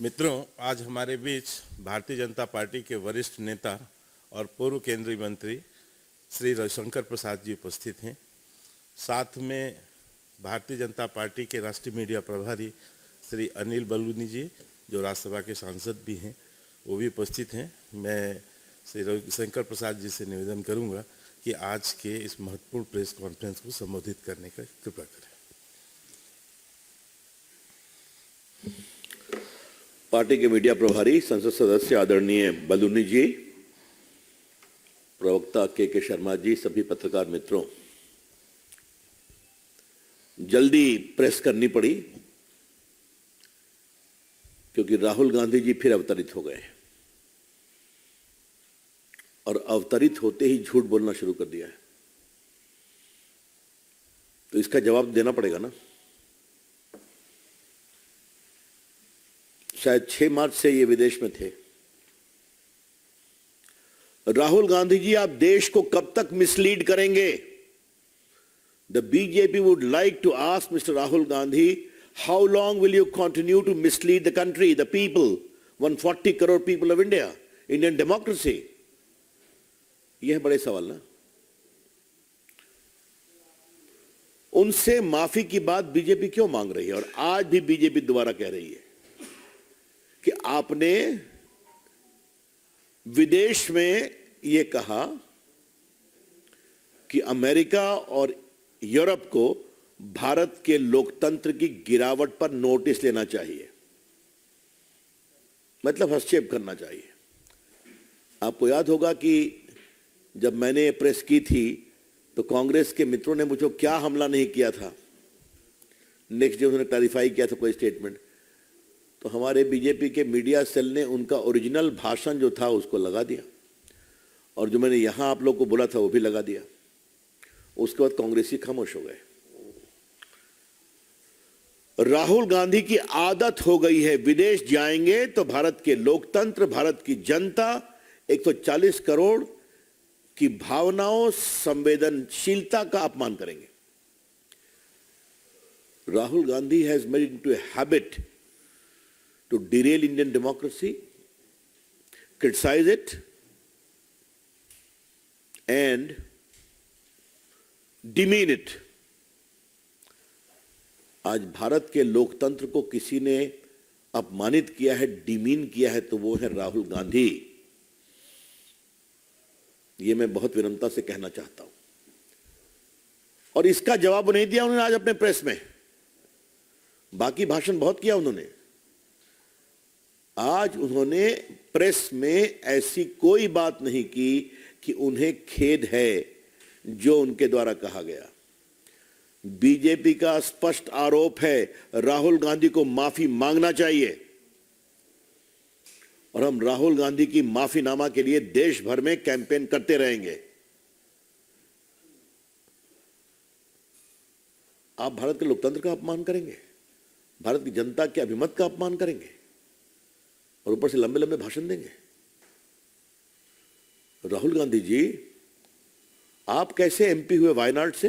मित्रों, आज हमारे बीच भारतीय जनता पार्टी के वरिष्ठ नेता और पूर्व केंद्रीय मंत्री श्री रविशंकर प्रसाद जी उपस्थित हैं। साथ में भारतीय जनता पार्टी के राष्ट्रीय मीडिया प्रभारी श्री अनिल बलूनी जी, जो राज्यसभा के सांसद भी हैं, वो भी उपस्थित हैं। मैं श्री रविशंकर प्रसाद जी से निवेदन करूंगा कि आज के इस महत्वपूर्ण प्रेस कॉन्फ्रेंस को संबोधित करने का कृपा करें। पार्टी के मीडिया प्रभारी संसद सदस्य आदरणीय बलूनी जी, प्रवक्ता के शर्मा जी, सभी पत्रकार मित्रों, जल्दी प्रेस करनी पड़ी क्योंकि राहुल गांधी जी फिर अवतरित हो गए और अवतरित होते ही झूठ बोलना शुरू कर दिया है। तो इसका जवाब देना पड़ेगा ना। शायद 6 मार्च से ये विदेश में थे। राहुल गांधी जी, आप देश को कब तक मिसलीड करेंगे? The BJP would like to ask mister Rahul Gandhi, how long will you continue to mislead the country, the people, 140 crore people of India, Indian democracy? यह बड़े सवाल ना। उनसे माफी की बात बीजेपी क्यों मांग रही है? और आज भी बीजेपी दोबारा कह रही है कि आपने विदेश में यह कहा कि अमेरिका और यूरोप को भारत के लोकतंत्र की गिरावट पर नोटिस लेना चाहिए, मतलब हस्तक्षेप करना चाहिए। आपको याद होगा कि जब मैंने प्रेस की थी तो कांग्रेस के मित्रों ने मुझे क्या हमला नहीं किया था। नेक्स्ट डे उन्होंने क्लैरिफाई किया था कोई स्टेटमेंट, तो हमारे बीजेपी के मीडिया सेल ने उनका ओरिजिनल भाषण जो था उसको लगा दिया और जो मैंने यहां आप लोग को बोला था वो भी लगा दिया। उसके बाद कांग्रेसी खामोश हो गए। राहुल गांधी की आदत हो गई है, विदेश जाएंगे तो भारत के लोकतंत्र, भारत की जनता, 140 करोड़ की भावनाओं, संवेदनशीलता का अपमान करेंगे। Rahul Gandhi has made it into a habit to derail Indian democracy, criticize it, and demean it. आज भारत के लोकतंत्र को किसी ने अपमानित किया है, डिमीन किया है, तो वो है राहुल गांधी। ये मैं बहुत विनम्रता से कहना चाहता हूं। और इसका जवाब नहीं दिया उन्होंने आज अपने प्रेस में। बाकी भाषण बहुत किया उन्होंने। आज उन्होंने प्रेस में ऐसी कोई बात नहीं की कि उन्हें खेद है जो उनके द्वारा कहा गया। बीजेपी का स्पष्ट आरोप है, राहुल गांधी को माफी मांगना चाहिए और हम राहुल गांधी की माफीनामा के लिए देश भर में कैंपेन करते रहेंगे। आप भारत के लोकतंत्र का अपमान करेंगे, भारत की जनता के अभिमत का अपमान करेंगे और ऊपर से लंबे लंबे भाषण देंगे। राहुल गांधी जी, आप कैसे एमपी हुए वायनाड से?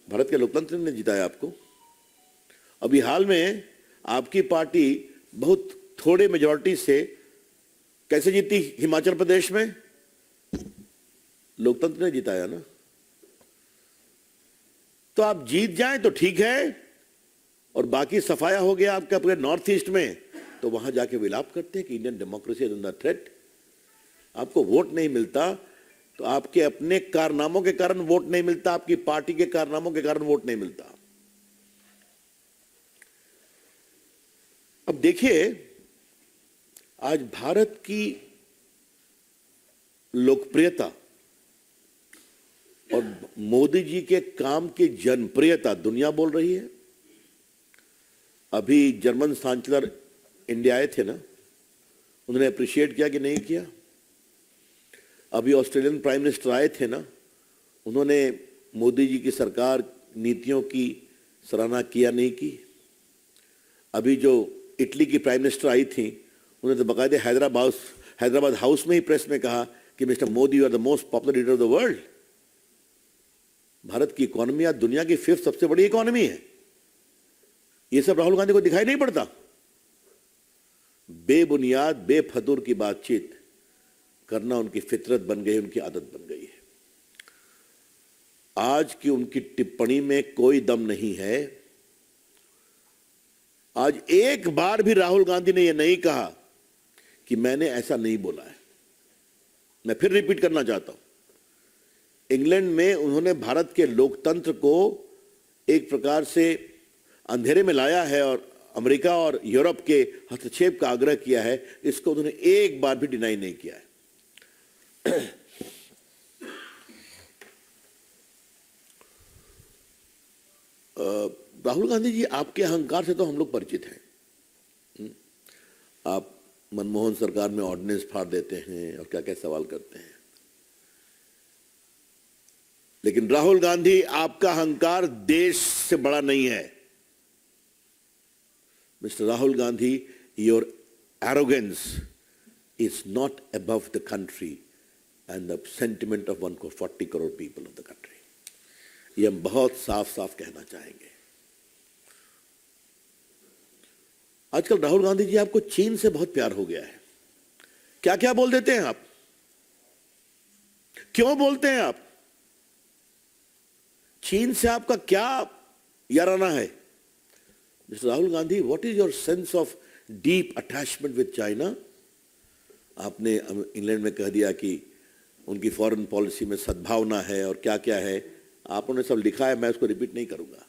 भारत के लोकतंत्र ने जिताया आपको। अभी हाल में आपकी पार्टी बहुत थोड़े मेजॉरिटी से कैसे जीती हिमाचल प्रदेश में? लोकतंत्र ने जिताया ना। तो आप जीत जाएं तो ठीक है और बाकी सफाया हो गया आपके अपने नॉर्थ ईस्ट में, तो वहां जाके विलाप करते हैं कि Indian democracy is under threat. आपको वोट नहीं मिलता तो आपके अपने कारनामों के कारण वोट नहीं मिलता, आपकी पार्टी के कारनामों के कारण वोट नहीं मिलता। अब देखिए, आज भारत की लोकप्रियता और मोदी जी के काम की जनप्रियता दुनिया बोल रही है। अभी जर्मन चांसलर इंडिया आए थे ना, उन्होंने अप्रिशिएट किया कि नहीं किया? अभी ऑस्ट्रेलियन प्राइम मिनिस्टर आए थे ना, उन्होंने मोदी जी की सरकार नीतियों की सराहना किया नहीं की? अभी जो इटली की प्राइम मिनिस्टर आई थी, उन्होंने तो बाकायदे हैदराबाद हाउस में ही प्रेस में कहा कि mister Modi you are the most popular leader of the world. Bharat की इकोनॉमी आज दुनिया की 5th सबसे बड़ी इकोनॉमी है। ये सब राहुल गांधी को दिखाई नहीं पड़ता। बेबुनियाद बेफजूल की बातचीत करना उनकी फितरत बन गई, उनकी आदत बन गई है। आज की उनकी टिप्पणी में कोई दम नहीं है। आज एक बार भी राहुल गांधी ने यह नहीं कहा कि मैंने ऐसा नहीं बोला है। मैं फिर रिपीट करना चाहता हूं, इंग्लैंड में उन्होंने भारत के लोकतंत्र को एक प्रकार से अंधेरे में लाया है और अमेरिका और यूरोप के हस्तक्षेप का आग्रह किया है। इसको उन्होंने एक बार भी डिनाई नहीं किया है। राहुल गांधी जी, आपके अहंकार से तो हम लोग परिचित हैं। आप मनमोहन सरकार में ऑर्डिनेंस फाड़ देते हैं और क्या क्या सवाल करते हैं, लेकिन राहुल गांधी, आपका अहंकार देश से बड़ा नहीं है। Mister Rahul Gandhi, your arrogance is not above the country and the sentiment of 140 crore people of the country. ये हम बहुत साफ साफ कहना चाहेंगे। आजकल राहुल गांधी जी, आपको चीन से बहुत प्यार हो गया है। क्या क्या बोल देते हैं आप, क्यों बोलते हैं आप? चीन से आपका क्या याराना है? Mister Rahul Gandhi, what is your sense of deep attachment with China? आपने इंग्लैंड में कह दिया कि उनकी फॉरेन पॉलिसी में सद्भावना है और क्या क्या है, आपने सब लिखा है, मैं उसको रिपीट नहीं करूंगा।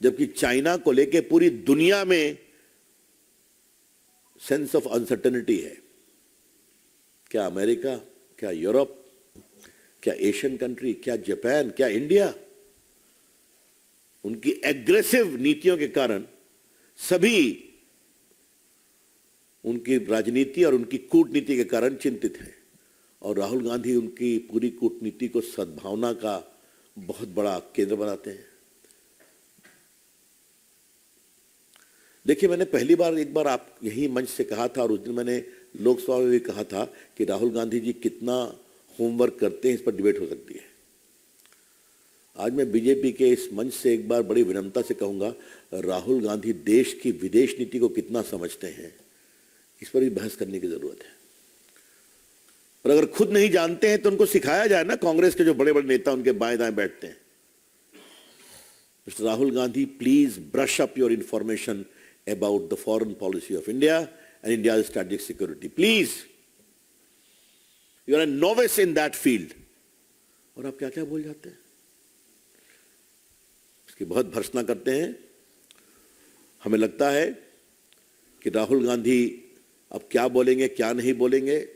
जबकि चाइना को लेके पूरी दुनिया में सेंस ऑफ अनसर्टेनिटी है। क्या अमेरिका, क्या यूरोप, क्या एशियन कंट्री, क्या जापान, क्या इंडिया, उनकी एग्रेसिव नीतियों के कारण सभी उनकी राजनीति और उनकी कूटनीति के कारण चिंतित हैं। और राहुल गांधी उनकी पूरी कूटनीति को सद्भावना का बहुत बड़ा केंद्र बनाते हैं। देखिए, मैंने पहली बार एक बार आप यही मंच से कहा था और उस दिन मैंने लोकसभा में भी कहा था कि राहुल गांधी जी कितना होमवर्क करते हैं, इस पर डिबेट हो सकती है। आज मैं बीजेपी के इस मंच से एक बार बड़ी विनम्रता से कहूंगा, राहुल गांधी देश की विदेश नीति को कितना समझते हैं, इस पर भी बहस करने की जरूरत है। और अगर खुद नहीं जानते हैं तो उनको सिखाया जाए ना। कांग्रेस के जो बड़े बड़े नेता उनके बाएं दाएं बैठते हैं। Mister Rahul Gandhi, please brush up your information about the foreign policy of India and India strategic security. Please, you are a novice in that field. और आप क्या क्या बोल जाते हैं, इसकी बहुत भर्त्सना करते हैं। हमें लगता है कि राहुल गांधी अब क्या बोलेंगे क्या नहीं बोलेंगे,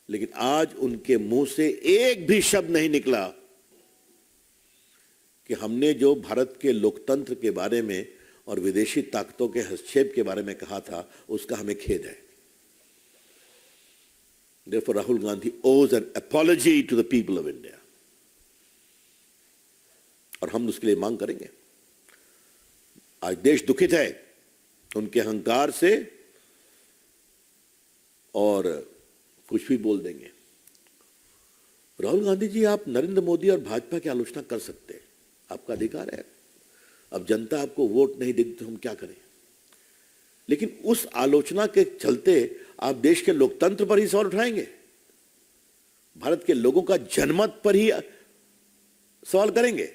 लेकिन आज उनके मुंह से एक भी शब्द नहीं निकला कि हमने जो भारत के लोकतंत्र के बारे में और विदेशी ताकतों के हस्तक्षेप के बारे में कहा था, उसका हमें खेद है। Therefore, Rahul Gandhi owes an apology to the people of India. और हम उसके लिए मांग करेंगे। आज देश दुखित है उनके अहंकार से और कुछ भी बोल देंगे। राहुल गांधी जी, आप नरेंद्र मोदी और भाजपा की आलोचना कर सकते हैं, आपका अधिकार है। अब जनता आपको वोट नहीं देती तो हम क्या करें? लेकिन उस आलोचना के चलते आप देश के लोकतंत्र पर ही सवाल उठाएंगे, भारत के लोगों का जनमत पर ही सवाल करेंगे।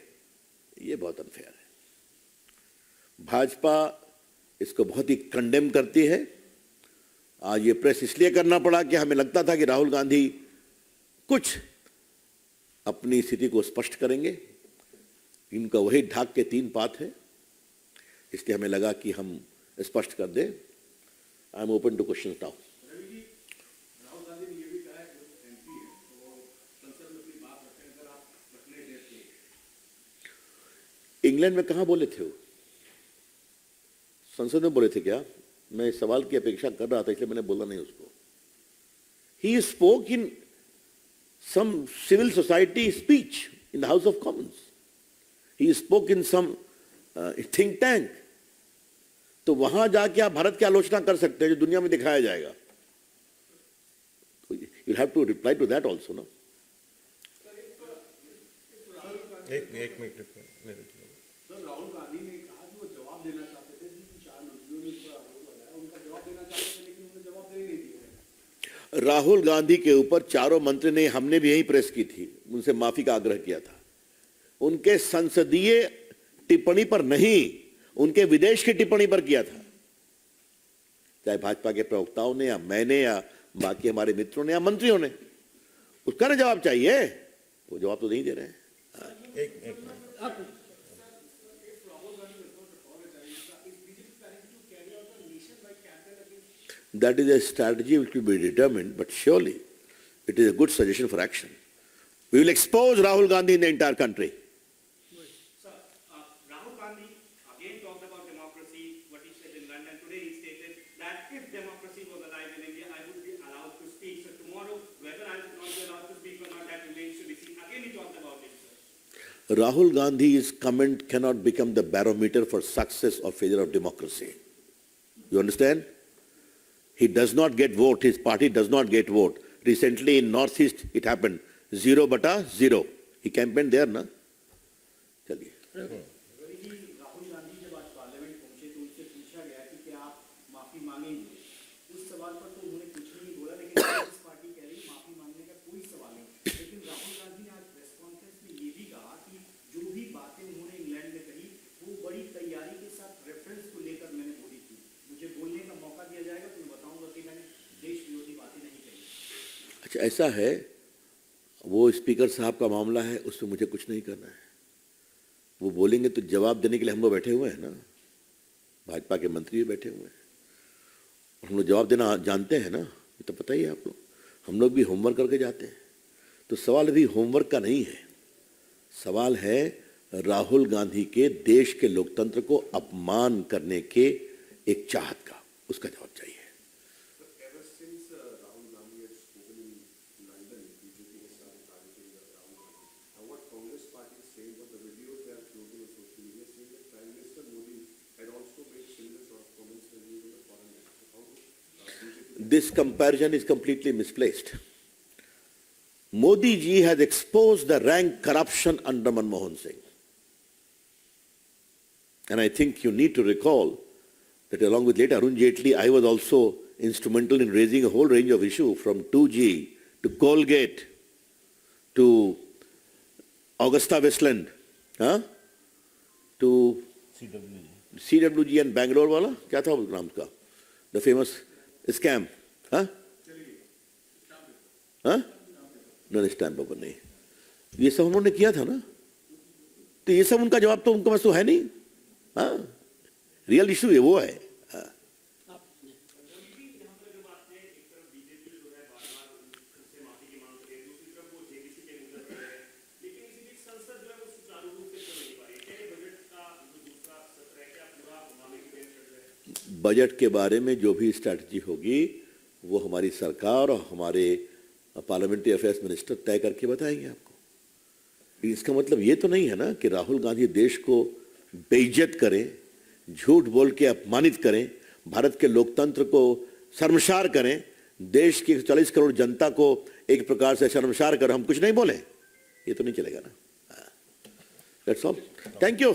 ये बहुत अनफेयर है। भाजपा इसको बहुत ही कंडेम करती है। आज ये प्रेस इसलिए करना पड़ा कि हमें लगता था कि राहुल गांधी कुछ अपनी स्थिति को स्पष्ट करेंगे। इनका वही ढाक के 3 पात है, इसलिए हमें लगा कि हम स्पष्ट कर दें। I am open to question now. England में कहां बोले थे वो? संसद में बोले थे क्या? मैं इस सवाल की अपेक्षा कर रहा था, इसलिए मैंने बोला नहीं उसको। He spoke in some civil society speech in the House of Commons. He spoke in some think tank. तो वहां जाके आप भारत की आलोचना कर सकते हैं, जो दुनिया में दिखाया जाएगा। You have to reply to that also ना। एक मिनट राहुल गांधी ने कहा कि वो जवाब देना चाहते थे, 4 मंत्रियों ने आरोप लगाया, उनका जवाब देना चाहते थे। राहुल गांधी के ऊपर चारों मंत्री ने, हमने भी यही प्रेस की थी, उनसे माफी का आग्रह किया था। उनके संसदीय टिप्पणी पर नहीं, उनके विदेश की टिप्पणी पर किया था। चाहे भाजपा के प्रवक्ताओं ने या मैंने या बाकी हमारे मित्रों ने या मंत्रियों ने, उसका ना जवाब चाहिए। वो जवाब तो नहीं दे रहे हैं। That is a strategy which will be determined, but surely it is a good suggestion for action. We will expose Rahul Gandhi in the entire country. Sir, Rahul Gandhi again talked about democracy, what he said in London. Today he stated that if democracy was alive in India, I would be allowed to speak. So tomorrow, whether I would not be allowed to speak or not, that remains to be seen. Again he talked about it, sir. Rahul Gandhi's comment cannot become the barometer for success or failure of democracy. You understand? He does not get vote. His party does not get vote. Recently in Northeast, it happened. 0/0. He campaigned there, na? चलिए। राहुल गांधी जब आज parliament पहुंचे तो उनसे पूछा गया कि क्या आप माफी मांगेंगे। उस सवाल पर तो उन्होंने कुछ नहीं बोला, लेकिन कांग्रेस पार्टी कह रही माफी मांगने का कोई सवाल नहीं। लेकिन राहुल गांधी ने आज प्रेस कॉन्फ्रेंस में ये भी कहा कि जो भी बातें उन्होंने इंग्लैंड में कही वो बड़ी तैयारी के साथ रेफरेंस को लेकर मैंने बोली थी। मुझे बोलने का मौका दिया जाएगा तो मैं बताऊंगा कि मैंने देश विरोधी बातें नहीं कही। अच्छा, ऐसा है, वो स्पीकर साहब का मामला है, उसमें मुझे कुछ नहीं करना है। वो बोलेंगे तो जवाब देने के लिए हम लोग बैठे हुए हैं ना, भाजपा के मंत्री भी बैठे हुए हैं। हम लोग जवाब देना जानते हैं ना, ये तो पता ही है आप लोग। हम लोग भी होमवर्क करके जाते हैं। तो सवाल अभी होमवर्क का नहीं है, सवाल है राहुल गांधी के देश के लोकतंत्र को अपमान करने के एक चाहत का, उसका जवाब चाहिए। Ever since Rahul Gandhi had spoken in London, BJP has started targeting Rahul Gandhi. Now, what Congress party is saying, what the videos they are floating on social media, saying that Prime Minister Modi had also made similar sort of comments when he was on the foreign mission. So how BJP? This comparison is completely misplaced. Modi ji has exposed the rank corruption under Manmohan Singh. And I think you need to recall that along with late Arun Jaitley, I was also instrumental in raising a whole range of issues from 2G to Colgate to Augusta Westland, to CWG and Bangalore wala, क्या था वो नाम का? The famous scam, नहीं stamp paper नहीं, ये सब उन्होंने किया था ना। तो ये सब उनका जवाब तो उनके पास तो है नहीं। रियल इशू है वो है। बजट के बारे में जो भी स्ट्रैटेजी होगी वो हमारी सरकार और हमारे पार्लियामेंट्री अफेयर्स मिनिस्टर तय करके बताएंगे आपको। इसका मतलब ये तो नहीं है ना कि राहुल गांधी देश को बेइज्जत करें, झूठ बोल के अपमानित करें, भारत के लोकतंत्र को शर्मसार करें, देश की 40 करोड़ जनता को एक प्रकार से शर्मसार कर हम कुछ नहीं बोले, ये तो नहीं चलेगा ना। That's all, thank you.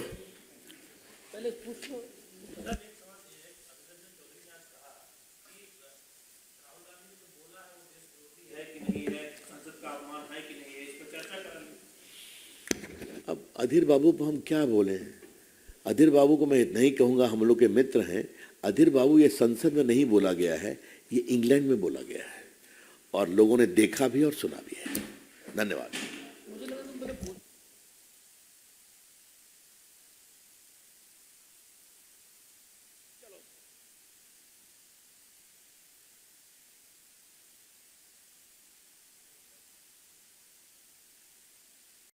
अब अधीर बाबू को हम क्या बोले? अधीर बाबू को मैं इतना ही कहूँगा, हम लोग के मित्र हैं। अधीर बाबू ये संसद में नहीं बोला गया है, ये इंग्लैंड में बोला गया है और लोगों ने देखा भी और सुना भी है। धन्यवाद।